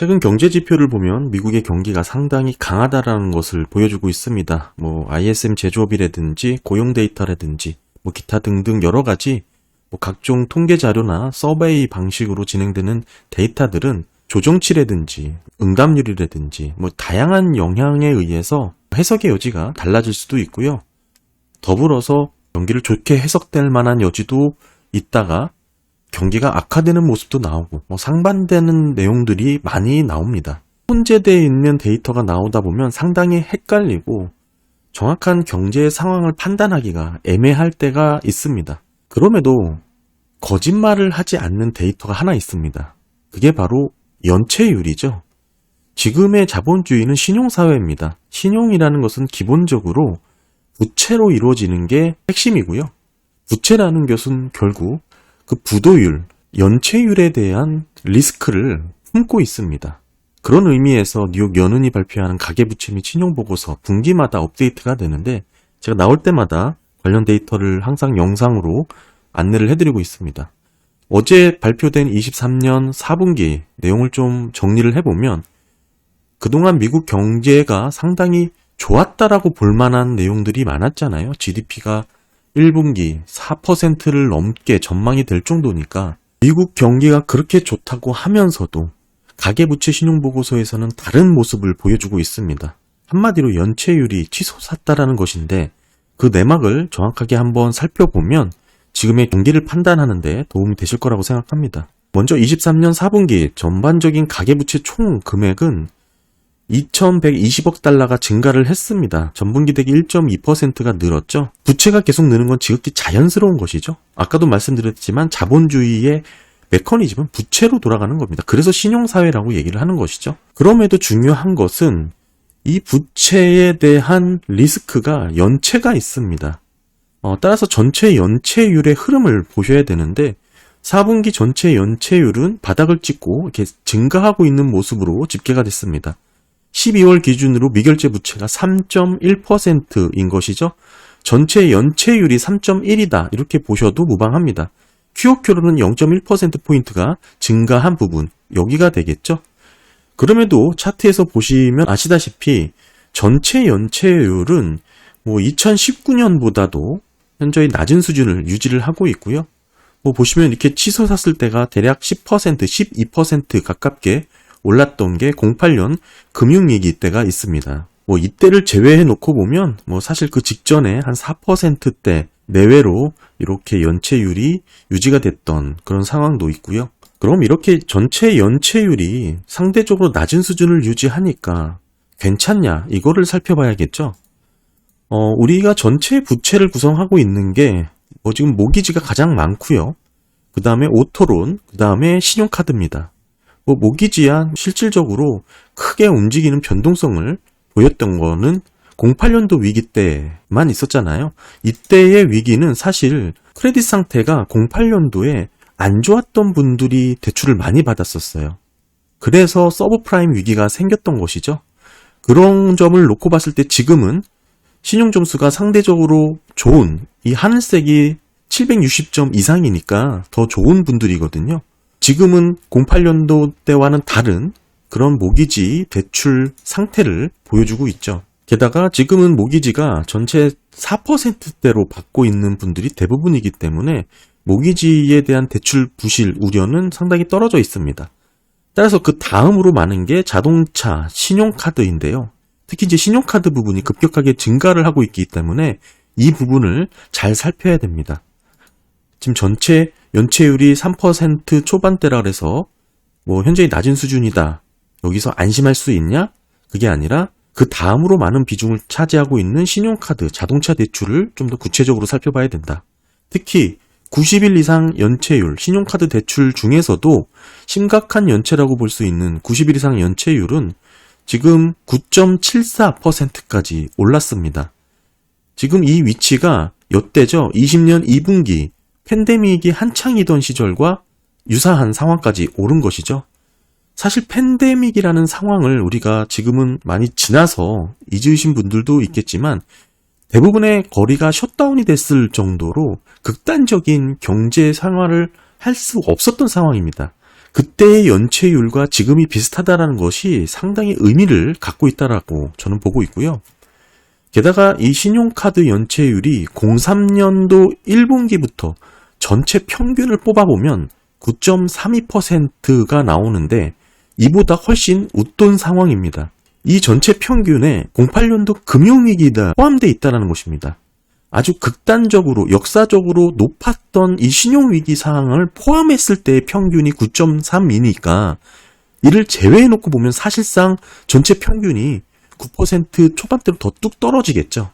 최근 경제 지표를 보면 미국의 경기가 상당히 강하다라는 것을 보여주고 있습니다. ISM 제조업이라든지 고용 데이터라든지 기타 등등 여러 가지 각종 통계 자료나 서베이 방식으로 진행되는 데이터들은 조정치라든지 응답률이라든지 다양한 영향에 의해서 해석의 여지가 달라질 수도 있고요. 더불어서 경기를 좋게 해석될 만한 여지도 있다가 경기가 악화되는 모습도 나오고 상반되는 내용들이 많이 나옵니다. 혼재되어 있는 데이터가 나오다 보면 상당히 헷갈리고 정확한 경제 상황을 판단하기가 애매할 때가 있습니다. 그럼에도 거짓말을 하지 않는 데이터가 하나 있습니다. 그게 바로 연체율이죠. 지금의 자본주의는 신용사회입니다. 신용이라는 것은 기본적으로 부채로 이루어지는 게 핵심이고요. 부채라는 것은 결국 그 부도율, 연체율에 대한 리스크를 품고 있습니다. 그런 의미에서 뉴욕 연은이 발표하는 가계부채 및 신용보고서 분기마다 업데이트가 되는데 제가 나올 때마다 관련 데이터를 항상 영상으로 안내를 해드리고 있습니다. 어제 발표된 23년 4분기 내용을 좀 정리를 해보면 그동안 미국 경제가 상당히 좋았다라고 볼 만한 내용들이 많았잖아요. GDP가 1분기 4%를 넘게 전망이 될 정도니까 미국 경기가 그렇게 좋다고 하면서도 가계부채 신용보고서에서는 다른 모습을 보여주고 있습니다. 한마디로 연체율이 치솟았다라는 것인데 그 내막을 정확하게 한번 살펴보면 지금의 경기를 판단하는 데 도움이 되실 거라고 생각합니다. 먼저 23년 4분기 전반적인 가계부채 총 금액은 2,120억 달러가 증가를 했습니다. 전분기 대비 1.2%가 늘었죠. 부채가 계속 느는 건 지극히 자연스러운 것이죠. 아까도 말씀드렸지만 자본주의의 메커니즘은 부채로 돌아가는 겁니다. 그래서 신용사회라고 얘기를 하는 것이죠. 그럼에도 중요한 것은 이 부채에 대한 리스크가 연체가 있습니다. 따라서 전체 연체율의 흐름을 보셔야 되는데 4분기 전체 연체율은 바닥을 찍고 이렇게 증가하고 있는 모습으로 집계가 됐습니다. 12월 기준으로 미결제 부채가 3.1%인 것이죠. 전체 연체율이 3.1이다 이렇게 보셔도 무방합니다. QOQ로는 0.1%포인트가 증가한 부분 여기가 되겠죠. 그럼에도 차트에서 보시면 아시다시피 전체 연체율은 2019년보다도 현저히 낮은 수준을 유지를 하고 있고요. 보시면 이렇게 치솟았을 때가 대략 10%, 12% 가깝게 올랐던 게 08년 금융위기 때가 있습니다. 이때를 제외해 놓고 보면 사실 그 직전에 한 4%대 내외로 이렇게 연체율이 유지가 됐던 그런 상황도 있고요. 그럼 이렇게 전체 연체율이 상대적으로 낮은 수준을 유지하니까 괜찮냐? 이거를 살펴봐야겠죠. 우리가 전체 부채를 구성하고 있는 게 지금 모기지가 가장 많고요. 그 다음에 오토론, 그 다음에 신용카드입니다. 모기지야 실질적으로 크게 움직이는 변동성을 보였던 거는 08년도 위기 때만 있었잖아요. 이때의 위기는 사실 크레딧 상태가 08년도에 안 좋았던 분들이 대출을 많이 받았었어요. 그래서 서브프라임 위기가 생겼던 것이죠. 그런 점을 놓고 봤을 때 지금은 신용점수가 상대적으로 좋은 이 하늘색이 760점 이상이니까 더 좋은 분들이거든요. 지금은 08년도 때와는 다른 그런 모기지 대출 상태를 보여주고 있죠. 게다가 지금은 모기지가 전체 4%대로 받고 있는 분들이 대부분이기 때문에 모기지에 대한 대출 부실 우려는 상당히 떨어져 있습니다. 따라서 그 다음으로 많은 게 자동차, 신용카드인데요. 특히 이제 신용카드 부분이 급격하게 증가를 하고 있기 때문에 이 부분을 잘 살펴야 됩니다. 지금 전체 연체율이 3% 초반대라 그래서 현저히 낮은 수준이다. 여기서 안심할 수 있냐? 그게 아니라 그 다음으로 많은 비중을 차지하고 있는 신용카드, 자동차 대출을 좀 더 구체적으로 살펴봐야 된다. 특히 90일 이상 연체율, 신용카드 대출 중에서도 심각한 연체라고 볼 수 있는 90일 이상 연체율은 지금 9.74%까지 올랐습니다. 지금 이 위치가 이때죠. 20년 2분기 팬데믹이 한창이던 시절과 유사한 상황까지 오른 것이죠. 사실 팬데믹이라는 상황을 우리가 지금은 많이 지나서 잊으신 분들도 있겠지만 대부분의 거리가 셧다운이 됐을 정도로 극단적인 경제 생활을 할 수 없었던 상황입니다. 그때의 연체율과 지금이 비슷하다는 것이 상당히 의미를 갖고 있다라고 저는 보고 있고요. 게다가 이 신용카드 연체율이 03년도 1분기부터 전체 평균을 뽑아보면 9.32%가 나오는데 이보다 훨씬 웃돈 상황입니다. 이 전체 평균에 08년도 금융위기가 포함되어 있다는 것입니다. 아주 극단적으로 역사적으로 높았던 이 신용위기 상황을 포함했을 때의 평균이 9.3이니까 이를 제외해놓고 보면 사실상 전체 평균이 9% 초반대로 더 뚝 떨어지겠죠.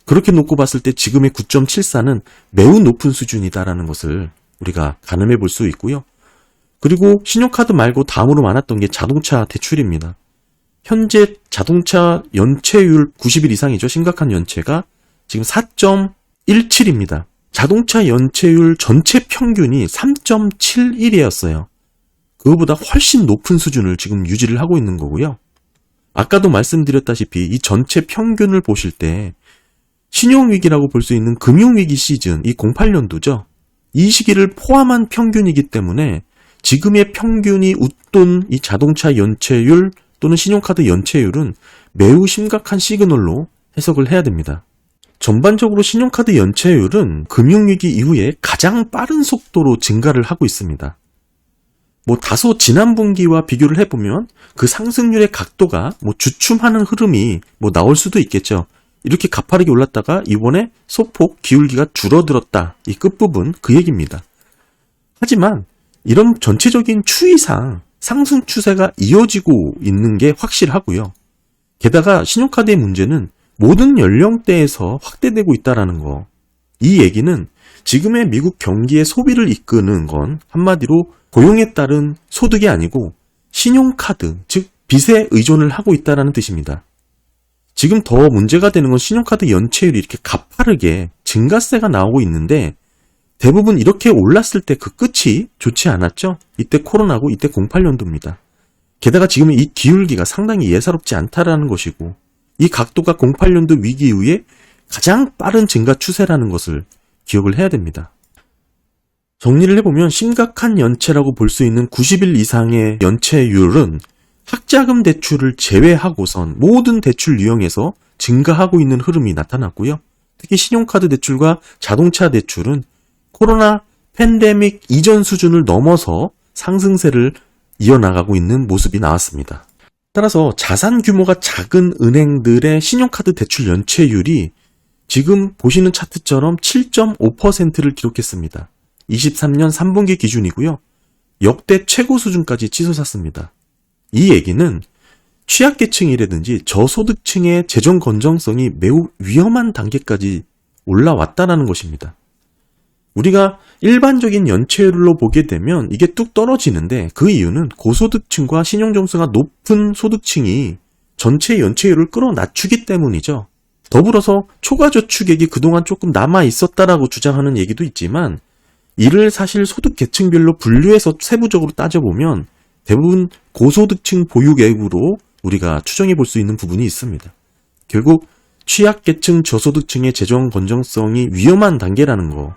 그렇게 놓고 봤을 때 지금의 9.74는 매우 높은 수준이다라는 것을 우리가 가늠해 볼 수 있고요. 그리고 신용카드 말고 다음으로 많았던 게 자동차 대출입니다. 현재 자동차 연체율 90일 이상이죠. 심각한 연체가 지금 4.17입니다. 자동차 연체율 전체 평균이 3.71이었어요. 그거보다 훨씬 높은 수준을 지금 유지를 하고 있는 거고요. 아까도 말씀드렸다시피 이 전체 평균을 보실 때 신용위기라고 볼 수 있는 금융위기 시즌, 이 08년도죠. 이 시기를 포함한 평균이기 때문에 지금의 평균이 웃돈 이 자동차 연체율 또는 신용카드 연체율은 매우 심각한 시그널로 해석을 해야 됩니다. 전반적으로 신용카드 연체율은 금융위기 이후에 가장 빠른 속도로 증가를 하고 있습니다. 다소 지난 분기와 비교를 해보면 그 상승률의 각도가 주춤하는 흐름이 나올 수도 있겠죠. 이렇게 가파르게 올랐다가 이번에 소폭 기울기가 줄어들었다. 이 끝부분 그 얘기입니다. 하지만 이런 전체적인 추이상 상승 추세가 이어지고 있는 게 확실하고요. 게다가 신용카드의 문제는 모든 연령대에서 확대되고 있다는 거. 이 얘기는 지금의 미국 경기의 소비를 이끄는 건 한마디로 고용에 따른 소득이 아니고 신용카드, 즉 빚에 의존을 하고 있다는 뜻입니다. 지금 더 문제가 되는 건 신용카드 연체율이 이렇게 가파르게 증가세가 나오고 있는데 대부분 이렇게 올랐을 때 그 끝이 좋지 않았죠? 이때 코로나고 이때 08년도입니다. 게다가 지금 이 기울기가 상당히 예사롭지 않다라는 것이고 이 각도가 08년도 위기 이후에 가장 빠른 증가 추세라는 것을 기억을 해야 됩니다. 정리를 해보면 심각한 연체라고 볼 수 있는 90일 이상의 연체율은 학자금 대출을 제외하고선 모든 대출 유형에서 증가하고 있는 흐름이 나타났고요. 특히 신용카드 대출과 자동차 대출은 코로나 팬데믹 이전 수준을 넘어서 상승세를 이어나가고 있는 모습이 나왔습니다. 따라서 자산 규모가 작은 은행들의 신용카드 대출 연체율이 지금 보시는 차트처럼 7.5%를 기록했습니다. 23년 3분기 기준이고요. 역대 최고 수준까지 치솟았습니다. 이 얘기는 취약계층이라든지 저소득층의 재정 건전성이 매우 위험한 단계까지 올라왔다는 것입니다. 우리가 일반적인 연체율로 보게 되면 이게 뚝 떨어지는데 그 이유는 고소득층과 신용점수가 높은 소득층이 전체 연체율을 끌어낮추기 때문이죠. 더불어서 초과저축액이 그동안 조금 남아 있었다라고 주장하는 얘기도 있지만 이를 사실 소득 계층별로 분류해서 세부적으로 따져보면 대부분 고소득층 보유액으로 우리가 추정해 볼 수 있는 부분이 있습니다. 결국 취약계층 저소득층의 재정 건전성이 위험한 단계라는 거,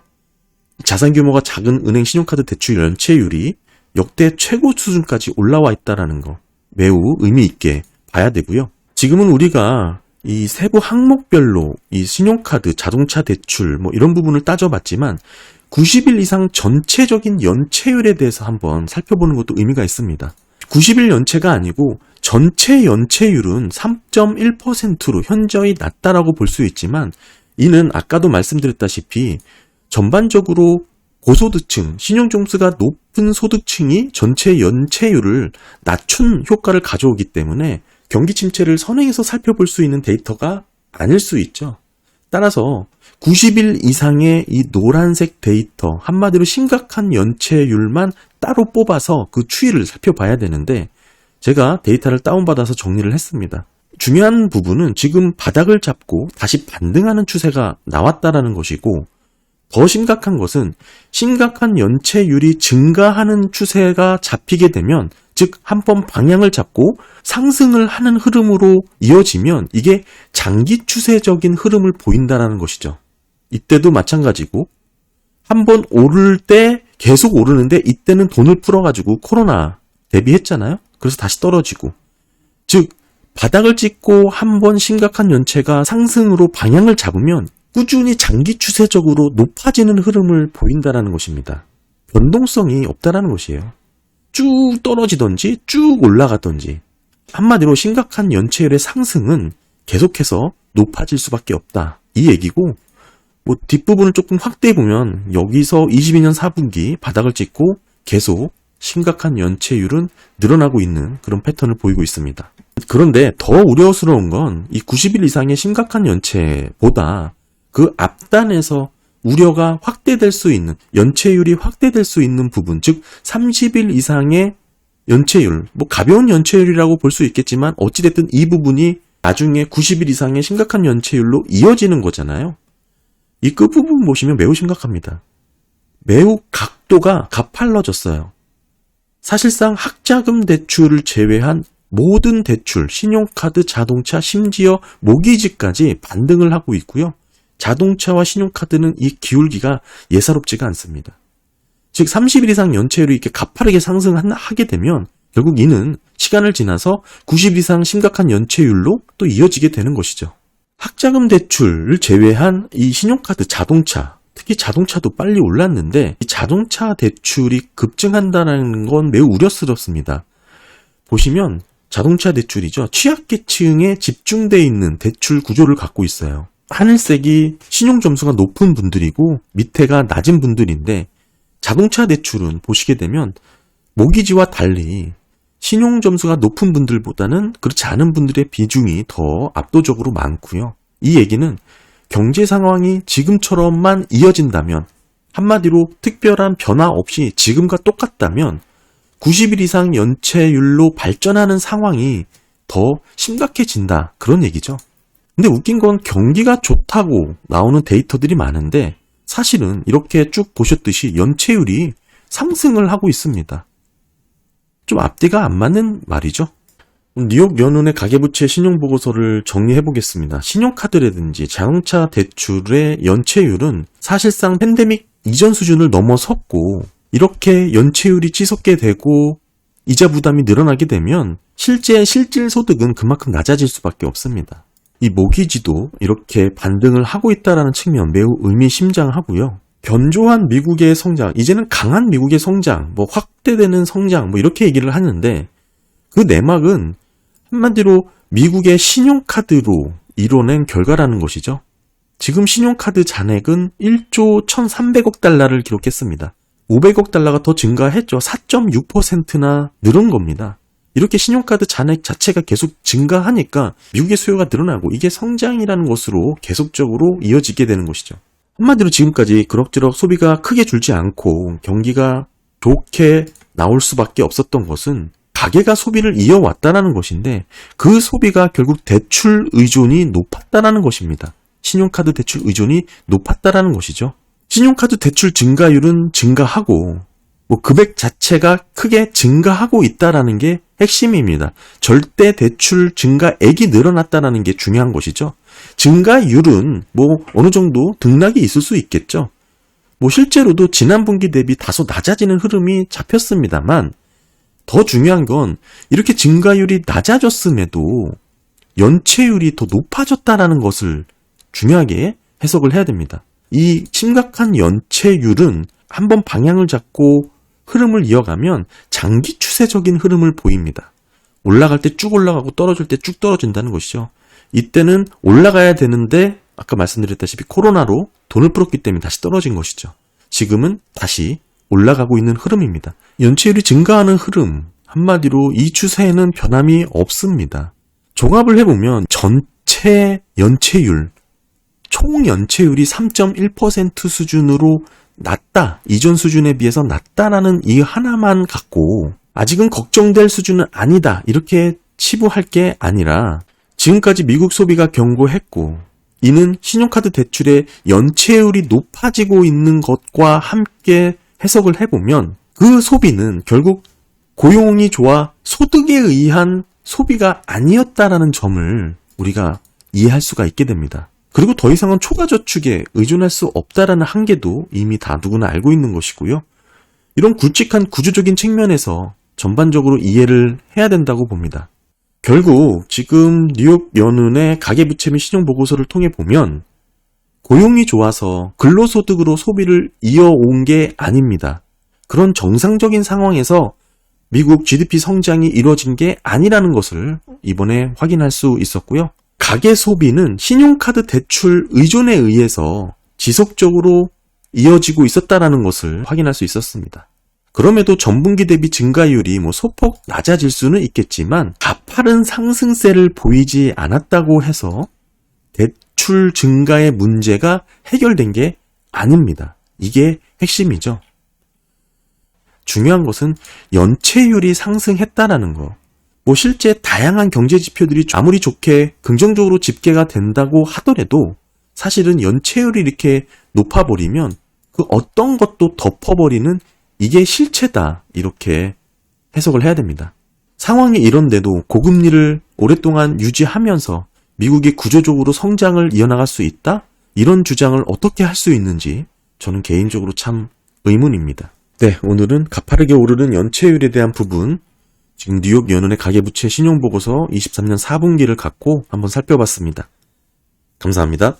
자산 규모가 작은 은행 신용카드 대출 연체율이 역대 최고 수준까지 올라와 있다는 거 매우 의미 있게 봐야 되고요. 지금은 우리가 이 세부 항목별로 이 신용카드, 자동차 대출 이런 부분을 따져봤지만 90일 이상 전체적인 연체율에 대해서 한번 살펴보는 것도 의미가 있습니다. 90일 연체가 아니고 전체 연체율은 3.1%로 현저히 낮다라고 볼 수 있지만 이는 아까도 말씀드렸다시피 전반적으로 고소득층, 신용점수가 높은 소득층이 전체 연체율을 낮춘 효과를 가져오기 때문에 경기 침체를 선행해서 살펴볼 수 있는 데이터가 아닐 수 있죠. 따라서 90일 이상의 이 노란색 데이터, 한마디로 심각한 연체율만 따로 뽑아서 그 추이를 살펴봐야 되는데 제가 데이터를 다운받아서 정리를 했습니다. 중요한 부분은 지금 바닥을 잡고 다시 반등하는 추세가 나왔다라는 것이고 더 심각한 것은 심각한 연체율이 증가하는 추세가 잡히게 되면 즉 한 번 방향을 잡고 상승을 하는 흐름으로 이어지면 이게 장기 추세적인 흐름을 보인다는 것이죠. 이때도 마찬가지고 한 번 오를 때 계속 오르는데 이때는 돈을 풀어가지고 코로나 대비했잖아요. 그래서 다시 떨어지고. 즉 바닥을 찍고 한번 심각한 연체가 상승으로 방향을 잡으면 꾸준히 장기 추세적으로 높아지는 흐름을 보인다는 것입니다. 변동성이 없다는 것이에요. 쭉 떨어지던지 쭉 올라가던지. 한마디로 심각한 연체율의 상승은 계속해서 높아질 수밖에 없다. 이 얘기고, 뭐 뒷부분을 조금 확대해 보면 여기서 22년 4분기 바닥을 찍고 계속 심각한 연체율은 늘어나고 있는 그런 패턴을 보이고 있습니다. 그런데 더 우려스러운 건 이 90일 이상의 심각한 연체보다 그 앞단에서 우려가 확대될 수 있는, 연체율이 확대될 수 있는 부분, 즉 30일 이상의 연체율, 뭐 가벼운 연체율이라고 볼 수 있겠지만 어찌됐든 이 부분이 나중에 90일 이상의 심각한 연체율로 이어지는 거잖아요. 이 끝부분 보시면 매우 심각합니다. 매우 각도가 가팔러졌어요. 사실상 학자금 대출을 제외한 모든 대출, 신용카드, 자동차, 심지어 모기지까지 반등을 하고 있고요. 자동차와 신용카드는 이 기울기가 예사롭지가 않습니다. 즉 30일 이상 연체율이 이렇게 가파르게 상승하게 되면 결국 이는 시간을 지나서 90일 이상 심각한 연체율로 또 이어지게 되는 것이죠. 학자금 대출을 제외한 이 신용카드, 자동차, 특히 자동차도 빨리 올랐는데 이 자동차 대출이 급증한다는 건 매우 우려스럽습니다. 보시면 자동차 대출이죠. 취약계층에 집중되어 있는 대출 구조를 갖고 있어요. 하늘색이 신용점수가 높은 분들이고 밑에가 낮은 분들인데 자동차 대출은 보시게 되면 모기지와 달리 신용점수가 높은 분들보다는 그렇지 않은 분들의 비중이 더 압도적으로 많고요. 이 얘기는 경제 상황이 지금처럼만 이어진다면, 한마디로 특별한 변화 없이 지금과 똑같다면 90일 이상 연체율로 발전하는 상황이 더 심각해진다. 그런 얘기죠. 근데 웃긴 건 경기가 좋다고 나오는 데이터들이 많은데 사실은 이렇게 쭉 보셨듯이 연체율이 상승을 하고 있습니다. 좀 앞뒤가 안 맞는 말이죠. 뉴욕 연은의 가계부채 신용보고서를 정리해보겠습니다. 신용카드라든지 자동차 대출의 연체율은 사실상 팬데믹 이전 수준을 넘어섰고 이렇게 연체율이 치솟게 되고 이자 부담이 늘어나게 되면 실제 실질 소득은 그만큼 낮아질 수밖에 없습니다. 이 모기지도 이렇게 반등을 하고 있다는 측면 매우 의미심장하고요. 견조한 미국의 성장, 이제는 강한 미국의 성장, 뭐 확대되는 성장, 뭐 이렇게 얘기를 하는데 그 내막은 한마디로 미국의 신용카드로 이뤄낸 결과라는 것이죠. 지금 신용카드 잔액은 1조 1,300억 달러를 기록했습니다. 500억 달러가 더 증가했죠. 4.6%나 늘은 겁니다. 이렇게 신용카드 잔액 자체가 계속 증가하니까 미국의 수요가 늘어나고 이게 성장이라는 것으로 계속적으로 이어지게 되는 것이죠. 한마디로 지금까지 그럭저럭 소비가 크게 줄지 않고 경기가 좋게 나올 수밖에 없었던 것은 가계가 소비를 이어왔다는 것인데 그 소비가 결국 대출 의존이 높았다는 것입니다. 신용카드 대출 의존이 높았다는 것이죠. 신용카드 대출 증가율은 증가하고 뭐 금액 자체가 크게 증가하고 있다는 게 핵심입니다. 절대 대출 증가액이 늘어났다는 게 중요한 것이죠. 증가율은 뭐 어느 정도 등락이 있을 수 있겠죠. 뭐 실제로도 지난 분기 대비 다소 낮아지는 흐름이 잡혔습니다만 더 중요한 건 이렇게 증가율이 낮아졌음에도 연체율이 더 높아졌다는 것을 중요하게 해석을 해야 됩니다. 이 심각한 연체율은 한번 방향을 잡고 흐름을 이어가면 장기 추세적인 흐름을 보입니다. 올라갈 때 쭉 올라가고 떨어질 때 쭉 떨어진다는 것이죠. 이때는 올라가야 되는데 아까 말씀드렸다시피 코로나로 돈을 풀었기 때문에 다시 떨어진 것이죠. 지금은 다시 올라가고 있는 흐름입니다. 연체율이 증가하는 흐름, 한마디로 이 추세에는 변함이 없습니다. 종합을 해보면 전체 연체율, 총 연체율이 3.1% 수준으로 낮다, 이전 수준에 비해서 낮다라는 이 하나만 갖고 아직은 걱정될 수준은 아니다 이렇게 치부할 게 아니라 지금까지 미국 소비가 견고했고 이는 신용카드 대출의 연체율이 높아지고 있는 것과 함께 해석을 해보면 그 소비는 결국 고용이 좋아 소득에 의한 소비가 아니었다라는 점을 우리가 이해할 수가 있게 됩니다. 그리고 더 이상은 초과저축에 의존할 수 없다라는 한계도 이미 다 누구나 알고 있는 것이고요. 이런 굵직한 구조적인 측면에서 전반적으로 이해를 해야 된다고 봅니다. 결국 지금 뉴욕 연은의 가계부채 및 신용보고서를 통해 보면 고용이 좋아서 근로소득으로 소비를 이어온 게 아닙니다. 그런 정상적인 상황에서 미국 GDP 성장이 이루어진 게 아니라는 것을 이번에 확인할 수 있었고요. 가계 소비는 신용카드 대출 의존에 의해서 지속적으로 이어지고 있었다는 것을 확인할 수 있었습니다. 그럼에도 전분기 대비 증가율이 소폭 낮아질 수는 있겠지만 가파른 상승세를 보이지 않았다고 해서 대출 증가의 문제가 해결된 게 아닙니다. 이게 핵심이죠. 중요한 것은 연체율이 상승했다라는 거. 실제 다양한 경제 지표들이 아무리 좋게 긍정적으로 집계가 된다고 하더라도 사실은 연체율이 이렇게 높아버리면 그 어떤 것도 덮어버리는 이게 실체다. 이렇게 해석을 해야 됩니다. 상황이 이런데도 고금리를 오랫동안 유지하면서 미국이 구조적으로 성장을 이어나갈 수 있다? 이런 주장을 어떻게 할 수 있는지 저는 개인적으로 참 의문입니다. 네, 오늘은 가파르게 오르는 연체율에 대한 부분, 지금 뉴욕 연은의 가계부채 신용보고서 23년 4분기를 갖고 한번 살펴봤습니다. 감사합니다.